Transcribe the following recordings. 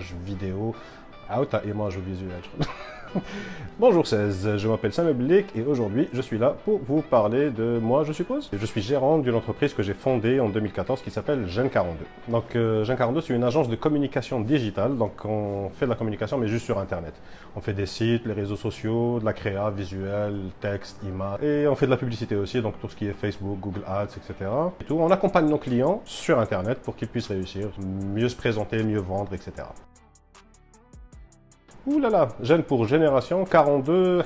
vidéo, image ou visuel. Bonjour 16, je m'appelle Sam Blik et aujourd'hui je suis là pour vous parler de moi je suppose. Je suis gérant d'une entreprise que j'ai fondée en 2014 qui s'appelle Jeune 42. Donc Jeune 42 c'est une agence de communication digitale, donc on fait de la communication mais juste sur internet. On fait des sites, les réseaux sociaux, de la créa, visuel, texte, image et on fait de la publicité aussi, donc tout ce qui est Facebook, Google Ads, etc. Et tout. On accompagne nos clients sur internet pour qu'ils puissent réussir, mieux se présenter, mieux vendre, etc. Ouh là là, Jeune pour Génération 42,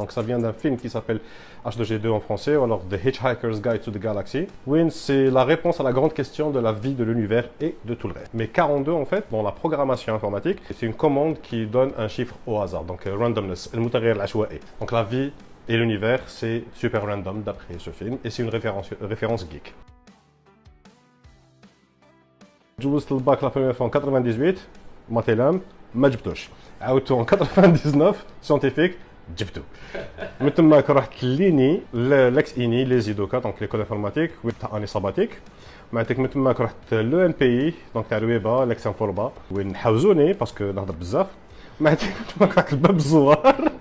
donc ça vient d'un film qui s'appelle H2G2 en français, ou alors The Hitchhiker's Guide to the Galaxy. Win, c'est la réponse à la grande question de la vie, de l'univers et de tout le reste. Mais 42 en fait, dans la programmation informatique, c'est une commande qui donne un chiffre au hasard, donc randomness, donc la vie et l'univers, c'est super random d'après ce film, et c'est une référence geek. جوزت الباك لا بروميير فوا en 98 مثلا ما جبتوش عاودتو en 99 سيونتيفيك جبتو من تماك رحت ليني لاكس اني لي زيدوكا دونك ليكول انفورماتيك تاع اني صاباتيك معناتك من تماك رحت لو ان بي اي دونك تاع الويبا لاكس انفوربا وين حوزوني باسكو نهضر بزاف معناتك تماك رحت الباب الزوار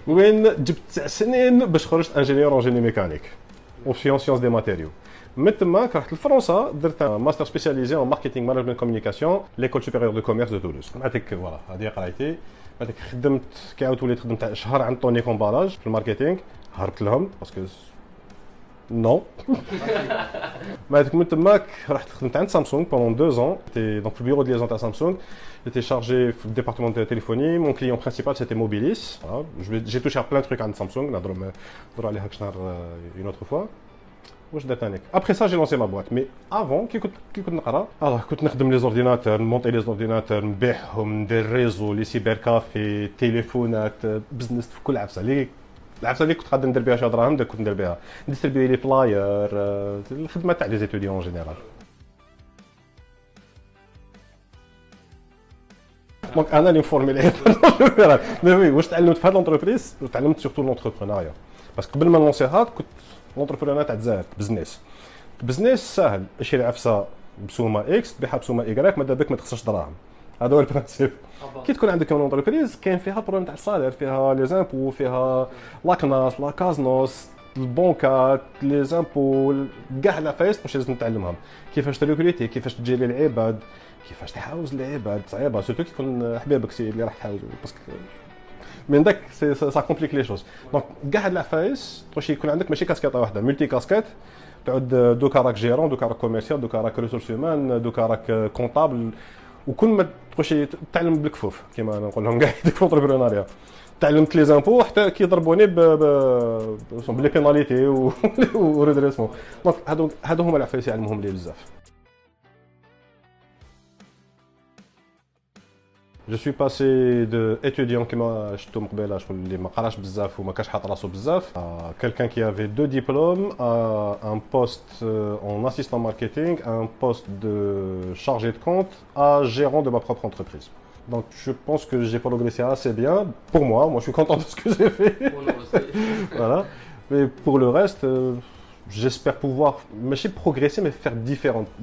وين جبت 9 سنين باش خرجت انجينيور اون جيني ميكانيك او سيونس دي ماتيريو. من تماك رحت لفرنسا درت ان ماستر سبيسياليزي ان ماركتينغ مانجمنت كوميونيكاسيون ليكول سوبيريور دو كوميرس دو تولوز. معناتك فوالا هذه قرايتي. معناتك خدمت كي عاودت وليت خدمت شهر عند طوني كومباراج في الماركتينغ هربت لهم باسكو نو. معناتك من تماك رحت خدمت عند سامسونج pendant 2 ans. J'étais donc le bureau de liaison à Samsung. J'étais chargé du département de téléphonie. Mon client principal c'était Mobilis. Voilà. J'ai touché à plein de trucs عند Samsung. نهضروا عليها كشنار une autre fois. Après ça, j'ai lancé ma boîte. Mais avant, كي كنت نقرا كنت نخدم لي زورديناتور نمونطي لي زورديناتور نبيعهم ندير ريزو لي سيبر كافي تليفونات بزنس في كل عفسه العفسه اللي كنت قادر ندير بها شي دراهم كنت ندير بها نديستريبيي لي بلاير الخدمه تاع لي زيتوديون اون جينيرال. دونك انا اللي نفورمي ليه مي وي واش تعلمت في هاد لونتربريز تعلمت سورتو لونتربرونيا باسكو قبل ما نلونسيها كنت لونتربرونيا تاع الجزائر بزنس ساهل اشري عفسه بسومه اكس تبيعها بسومه ايكغيك ماذا بك ما تخسرش دراهم. هذا هو البرانسيب. كي تكون عندك اون اونتربريز كاين فيها بروبليم تاع الصالير فيها لي زامبو فيها لاكناس لاكازنوس البونكات لي زامبو كاع العفايس واش لازم نتعلمهم كيفاش تريكوليتي كيفاش تجيري العباد كيفاش تحاوز العباد صعيبه سورتو كي يكون حبيبك سي اللي راح تحاوزو باسكو من داك سا كومبليك لي شوز. دونك كاع هاد العفايس واش يكون عندك ماشي كاسكيطه واحده ملتي كاسكيت تعود دوكا راك جيرون دوكا راك كوميرسيال دوكا راك ريسورس هيومان دوكا راك كونطابل وكل ما تخش تعلم بالكفوف كيما نقول لهم كاع ديك لونتربرونيا تعلمت لي زامبو حتى كيضربوني بلي بيناليتي وريدريسمون. دونك هادو هما العفايس يعلمهم لي بزاف. Je suis passé d'étudiant qui m'a شفتو مقبله شغل اللي ما قراش بزاف وما كانش حاط راسو بزاف à quelqu'un qui avait 2 diplômes à un poste en assistant marketing, un poste de chargé de compte à gérant de ma propre entreprise. Donc je pense que j'ai progressé assez bien pour moi je suis content de ce que j'ai fait. Voilà. Mais pour le reste j'espère pouvoir pas progresser mais faire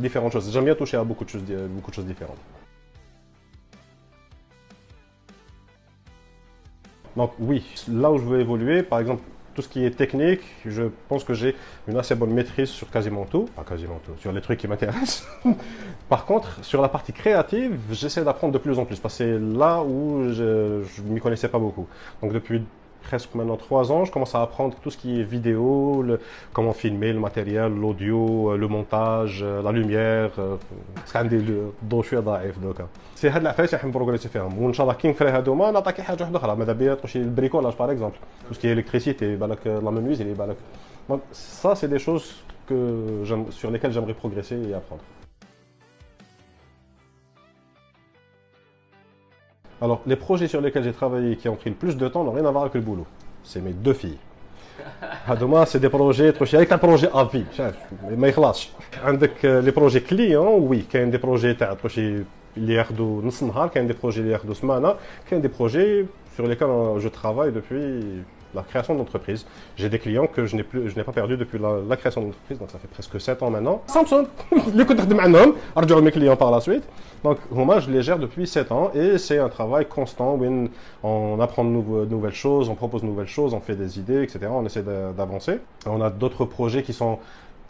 différentes choses. J'aime bien toucher à beaucoup de choses différentes. Donc oui, là où je veux évoluer, par exemple, tout ce qui est technique, je pense que j'ai une assez bonne maîtrise sur quasiment tout, sur les trucs qui m'intéressent. Par contre, sur la partie créative, j'essaie d'apprendre de plus en plus, parce que c'est là où je ne m'y connaissais pas beaucoup. Donc depuis presque maintenant 3 ans, je commence à apprendre tout ce qui est vidéo, comment filmer, le matériel, l'audio, le montage, la lumière. سي هاد العفايس راح نبروغريسي فيهم وان شاء الله كي نفري هادوما نعطيك حاجه واحده اخرى ماذا بيا تخشي البريكولاج باغ اكزومبل تو سكي الكتريسيتي بالك لا مينويزري بالك. دونك سا سي دي شوز sur lesquelles j'aimerais progresser et apprendre. Alors les projets sur lesquels j'ai travaillé qui ont pris le plus de temps n'ont rien à voir avec le boulot. C'est mes 2 filles. هادوما سي دي بروجي تخشي هذيك تاع بروجي افي شاف ما يخلصش. عندك لي بروجي كليون وي كاين دي بروجي تاع تخشي اللي ياخذوا نص نهار كاين دي بروجي اللي ياخذوا سمانه كاين دي بروجي sur lesquels je travaille depuis la création d'entreprise. J'ai des clients que je n'ai pas perdu depuis la création d'entreprise, donc ça fait presque 7 ans maintenant. Samsung, اللي كنت نخدم عندهم رجعوا mes clients par la suite. Donc, Homa, je les gère depuis 7 ans et c'est un travail constant où on apprend de nouvelles choses, on propose de nouvelles choses, on fait des idées, etc. On essaie d'avancer. On a d'autres projets qui sont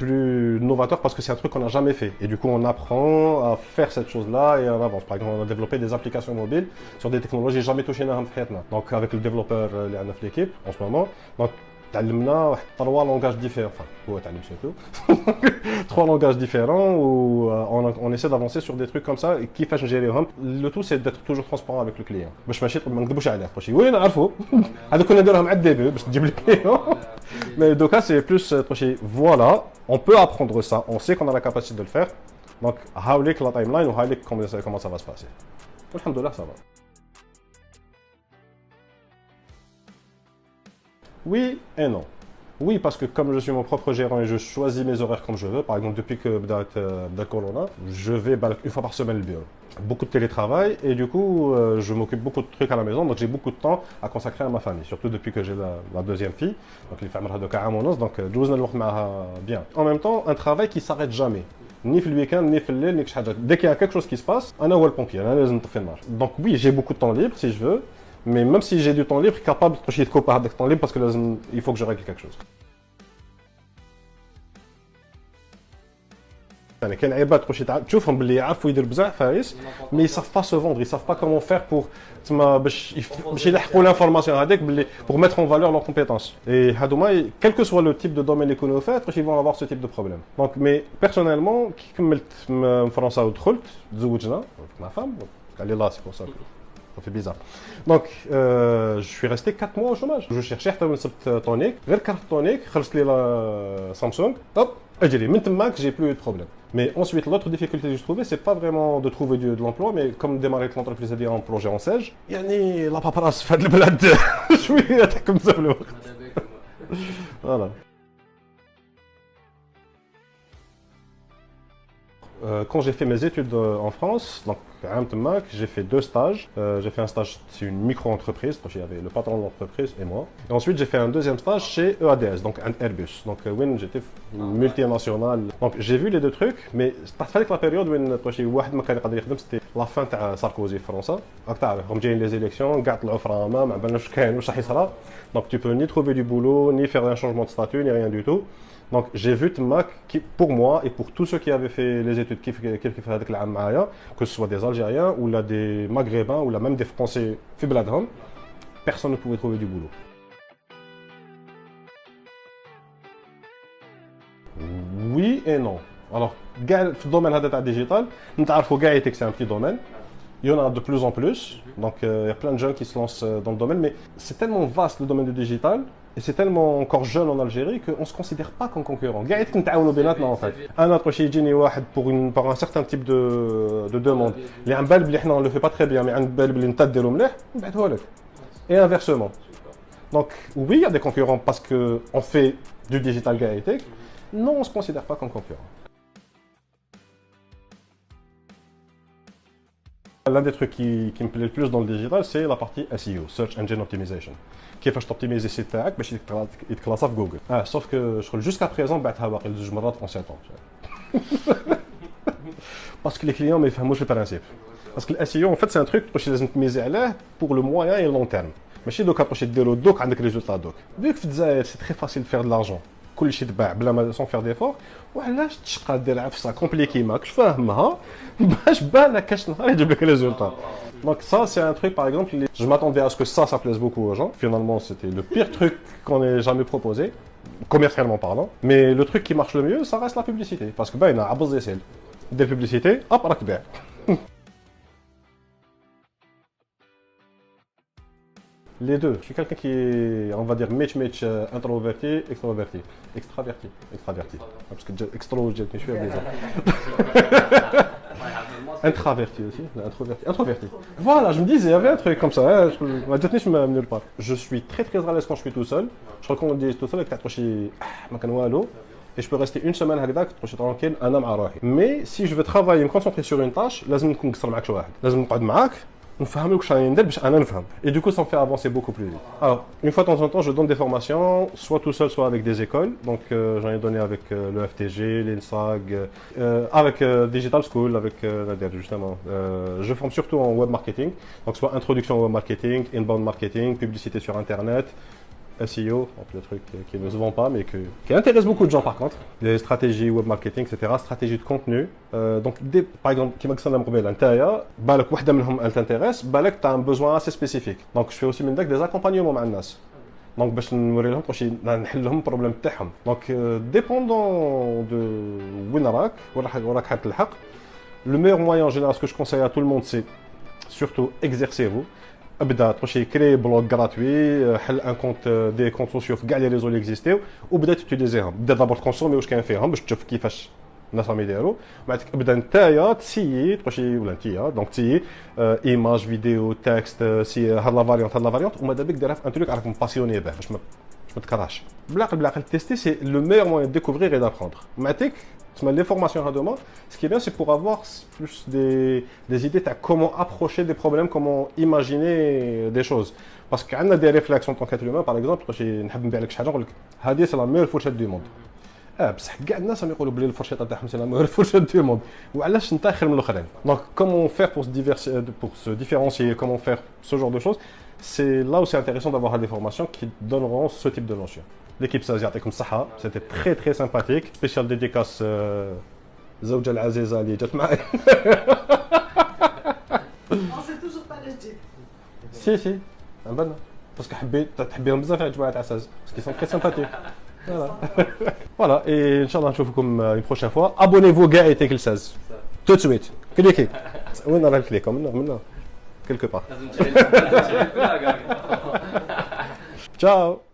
plus novateurs parce que c'est un truc qu'on n'a jamais fait. Et du coup, on apprend à faire cette chose-là et on avance. Par exemple, on a développé des applications mobiles sur des technologies jamais touchées dans notre. Donc, avec le développeur qui est l'équipe en ce moment. Donc, تعلمنا trois langages différents, enfin, هو تعلم surtout, trois langages différents où on essaie d'avancer sur des trucs comme ça et كيفاش نجيريهم. Le tout c'est d'être toujours transparent avec le client. باش ماشي ما نكذبوش عليه، ماشي وي نعرفوا هذا كنا نديروها مع الديبي باش تجيب لي client. Mais donc là c'est plus voilà, on peut apprendre ça, on sait qu'on a la capacité de le faire. Donc هاوليك la timeline ou هاوليك comment ça va se passer. Alhamdoulilah ça va. Oui et non. Oui, parce que comme je suis mon propre gérant et je choisis mes horaires comme je veux, par exemple depuis que de Corona, je vais une fois par semaine au bureau. Beaucoup de télétravail et du coup, je m'occupe beaucoup de trucs à la maison, donc j'ai beaucoup de temps à consacrer à ma famille, surtout depuis que j'ai la deuxième fille, donc les femmes de Karamonos, donc bien. En même temps, un travail qui s'arrête jamais. Ni le week-end, ni le lil, ni dès qu'il y a quelque chose qui se passe, un ou le pompier, donc oui, j'ai beaucoup de temps libre si je veux. Mais même si j'ai du temps libre, capable de faire copain avec temps libre parce que il faut que je règle quelque chose. يعني كاين عباد تشوفهم باللي يعرفوا يديروا بزاف فايس مي يصاف با سو فوندر يصاف با كومون فير بور تما باش يلحقوا لانفورماسيون هذيك باللي pour mettre en valeur leurs compétences. Et هادوما quel que soit le type de domaine اللي يكونوا فيه ils vont avoir ce type de problème. Donc mais personnellement كي كملت فرنسا ودخلت تزوجنا مع فام قال لي لا سي بور سا. Ça fait bizarre. Donc, je suis resté 4 mois au chômage. Je cherchais un tonique, غير carte tonique, خلصت لي la Samsung, hop, اجري من تماك j'ai plus eu de problème. Mais ensuite, l'autre difficulté que je trouvais, c'est pas vraiment de trouver de l'emploi, mais comme démarrer l'entreprise c'est-à-dire en projet en sèche, يعني la paperasse في هاد البلاد شويه تحكم بزاف الوقت. Voilà. Quand j'ai fait mes études en France, donc à Mtmak, j'ai fait 2 stages. J'ai fait un stage, c'est une micro-entreprise, donc il y avait le patron de l'entreprise et moi. Et ensuite, j'ai fait un deuxième stage chez EADS, donc un Airbus. Donc, j'étais multinational. Donc, j'ai vu les deux trucs, mais c'était la période où c'était la fin de Sarkozy France. Donc, j'ai eu les élections, donc tu peux ni trouver du boulot, ni faire un changement de statut, ni rien du tout. Donc j'ai vu Tmak qui, pour moi et pour tous ceux qui avaient fait les études que ce soit des Algériens ou là des Maghrébins ou là même des Français, personne ne pouvait trouver du boulot. Oui et non. Alors, dans le domaine digital, c'est un petit domaine. Il y en a de plus en plus. Donc, il y a plein de jeunes qui se lancent dans le domaine. Mais c'est tellement vaste le domaine du digital. Et c'est tellement encore jeune en Algérie qu'on ne se considère pas comme concurrent. En fait. Un autre chez Gini pour un certain type de demande. Il y a un bel on ne le fait pas très bien, mais un bel et inversement. Donc oui, il y a des concurrents parce qu'on fait du digital gaïtek. Non, on ne se considère pas comme concurrent. L'un des trucs qui me plaît le plus dans le digital, c'est la partie SEO, Search Engine Optimization. كيفاش تoptimiser السيت تاعك باش يتكلاصا في جوجل. Sauf que jusqu'à présent بعتها باقي لزوج مرات en 7 ans. Parce que les clients ما يفهموش le principe. Parce que le SEO en fait c'est un truc باش لازم تميزي عليه pour le moyen et le long terme. ماشي دوكا باش ديرو دوك عندك ريزولتا دوك. فيك في الجزائر c'est très facile de faire de l'argent. كلشي تباع بلا ما sans faire d'effort. وعلاش تشقى دير عفسه كومبليكي ماكش فاهمها باش بالك كاش نهار يجيب لك ريزولتا. Donc ça c'est un truc par exemple, je m'attendais à ce que ça plaise beaucoup aux gens. Finalement c'était le pire truc qu'on ait jamais proposé, commercialement parlant. Mais le truc qui marche le mieux, ça reste la publicité. Parce que il y a abos d'essai. Des publicités, hop, راك باع. Les deux. Je suis quelqu'un qui est, on va dire, match introverti, extraverti. Extraverti. Parce que extroverti, je suis bizarre. Introverti aussi, introverti. Voilà, je me disais, il y avait un truc comme ça. Je suis très très à l'aise quand je suis tout seul. Je crois qu'on dit tout seul avec et je peux rester une semaine هكذاك tranquille, انا مع روحي. Mais si je veux travailler, me concentrer sur une tâche, لازم نكون قصر معك شي واحد. لازم نقعد معاك نفهم لك شنو ندير باش انا نفهم. Et du coup, ça me fait avancer beaucoup plus vite. Alors, une fois de temps en temps, je donne des formations, soit tout seul, soit avec des écoles. Donc, j'en ai donné avec le FTG, l'INSAG, avec Digital School, avec Nader, justement. Je forme surtout en web marketing, donc soit introduction au web marketing, inbound marketing, publicité sur Internet, SEO, donc le truc qui ne se vend pas, mais qui intéresse beaucoup de gens par contre. Des stratégies web marketing, etc. Stratégies de contenu. Donc, par exemple, qui m'a dit que l'intérieur, elle t'intéresse, tu as un besoin assez spécifique. Donc, je fais aussi des accompagnements avec les gens. Donc, باش نوري لهم باش نحل لهم البروبليم تاعهم. Donc, dépendant de وين راك وراك حاب تلحق. Le meilleur moyen en général, ce que je conseille à tout le monde, c'est surtout exercez-vous. ابدا تخشي كري بلوك غراتوي حل ان كونت دي كونت سوسيو في كاع لي ريزو اللي اكزيستيو وبدا تيليزيهم بدا دابور تكونسومي واش كاين فيهم باش تشوف كيفاش الناس راهم يديروا بعد ابدا نتايا تسيي تخشي ولا نتيا دونك تسيي ايماج فيديو تكست سي هاد لا فاريونت وماذا بك ديرها في ان تروك راك مباسيوني به باش ما تكرهش بالعقل تيستي سي لو ميور موان دو découvrir et d'apprendre معتك les formations à demain, ce qui est bien, c'est pour avoir plus des idées de comment approcher des problèmes, comment imaginer des choses. Parce qu'on a des réflexes en tant qu'être humain, par exemple, c'est la meilleure fourchette du monde. بصح كاع الناس راهم يقولوا بلي الفرشيطه تاعهم سي لا ميور فورشيت دو موند وعلاش انت خير من الاخرين دونك كومون فير pour se différencier comment faire ce genre de choses c'est là où c'est intéressant d'avoir des formations qui donneront ce type de notion. L'équipe Saz يعطيكم الصحه c'était très très sympathique spécial dédicace زوجة العزيزه اللي جات معايا On sait toujours pas les dire. سي عن بالنا باسكو تحبيهم بزاف يا جماعه عساس باسكو sont très sympathiques. Voilà. Voilà, et Inch'Allah, je vous comme une prochaine fois. Abonnez-vous, gars, et Tekil 16. Tout de suite. Cliquez. Oui, on a le clic, maintenant. Quelque part. Ciao.